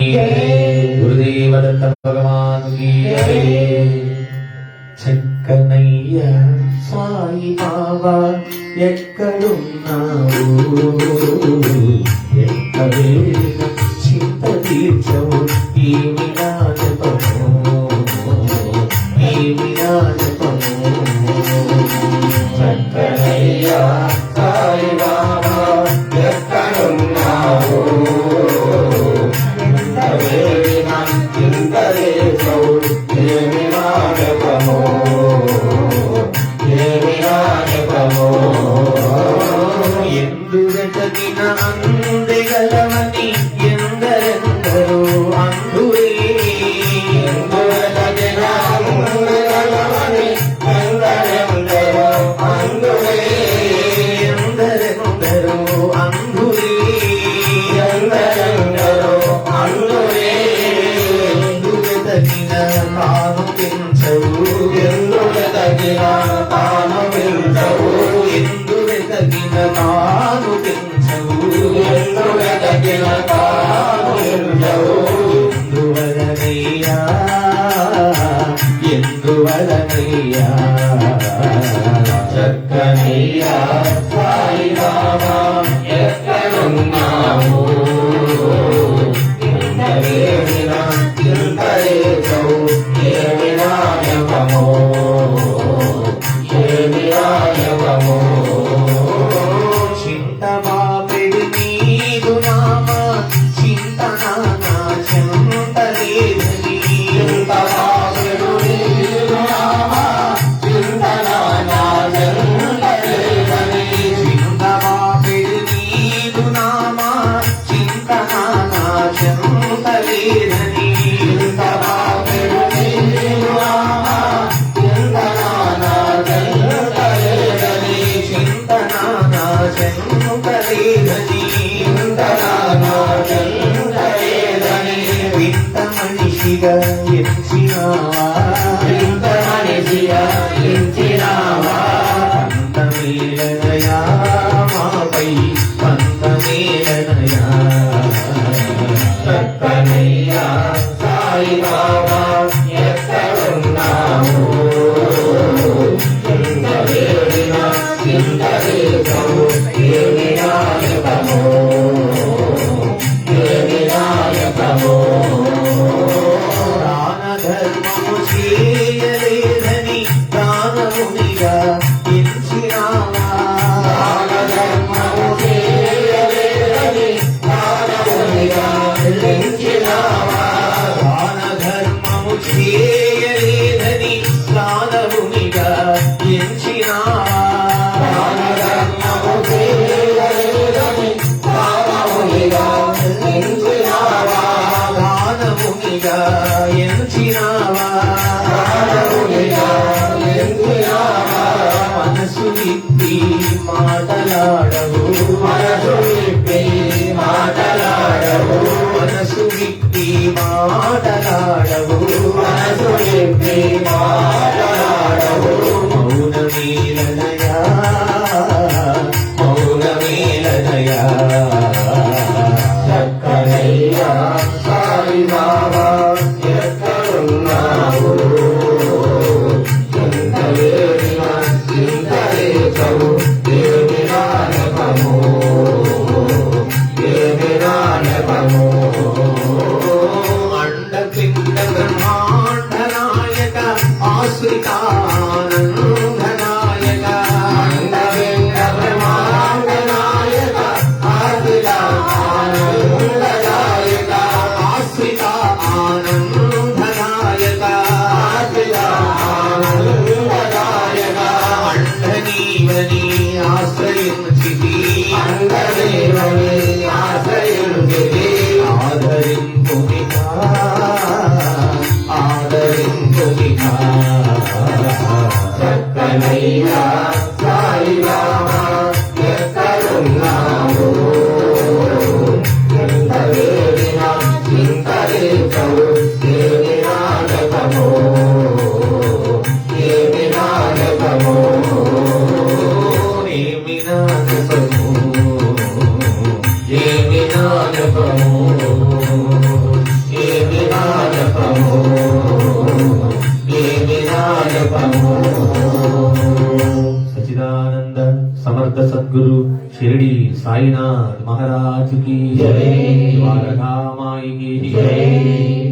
गुरुदेव दत्त भगवान की చక్కనయ్య సాయి బాబా ఎక్కడున్నావు ఎక్కడే చింత తీర్చవు ఏమి రాజపము ఏమి రాజపము చక్కనయ్య సాయి బాబా ఎక్కడున్నావు ఎందుగతగిన అందెగలవని ఎందరెందరో అందురే ఎందుగతగిన అందెగలవని ఎందరెందరో అందురే ఎందరెందరో అందురే ఎందరెందరో అందురే ఎందుగతగిన తాను పెంచవు ఎందుగతగిన తాను పెంచవు ఎందుగతగిన తాను పెంచవు ఎందుగతగిన తాను పెంచవు ఎందువలనయ్యా ఎందువలనయ్యా చక్కనయ్యా సాయి బాబా ఎక్కడున్నావు చింతబాబెడి నీదు నామ చింతనానా చింతలేదని చింతబాబెడు నీదు నామ చింతనానా చింతలేదని చింతబాబెడి నీదు నామ చింతనానా చింతలేదని చింతబాబెడు నీదు నామ చింతనానా చింతలేదని చింతనానా వింత మనిషిగా ఎంచినావా వింత మనిషిగా ఎంచినావా పంతమేలనయా మాపై పంతమేలనయా చక్కనయ్యా సాయి బాబా ఎక్కడున్నావు చింతలేడినా చింతలేదవు ఏమి నాయకము ఏమి నాయకము దాన ధర్మము చేయలేదని దానమునిగా ఎంచినావా దాన ధర్మము చేయలేదని దానమునిగా ఎంచినావా దాన ధర్మము చేయలేదని దానమునిగా ఎంచినావా మనసు విప్పి మాటలాడవు మనసు విప్పి మాటలాడవు మనసు విప్పి మాటలాడవు మనసు విప్పి మాటలాడవు మౌనమేలనయా మౌనమేలనయా చక్కనయ్యా సాయి బాబా ఎక్కడున్నావు అండపిండ బ్రహ్మాండనాయక ఆశ్రితానందనాయక అండపిండ బ్రహ్మాండనాయక ఆశ్రితానందనాయక ఆశ్రిత ఆనందనాయక ఆశ్రిత ఆనందనాయక అండనీవని ఆశ్రయించితి అండనీవని ఆశ్రయించితి ఆదరింపునిగా ఆదరింపునిగా చక్కనయ్యా సాయి బాబా ఎక్కడున్నావు చింతలేడినా చింతలేచవు ఏమి నాయకము ఏమి నాయకము ఏమి నాయకము ఏమి నాయకము సమర్థ సద్గురు షిరిడి సాయినాథ్ మహారాజ్ కి జై. ద్వారకామాయి కి జై.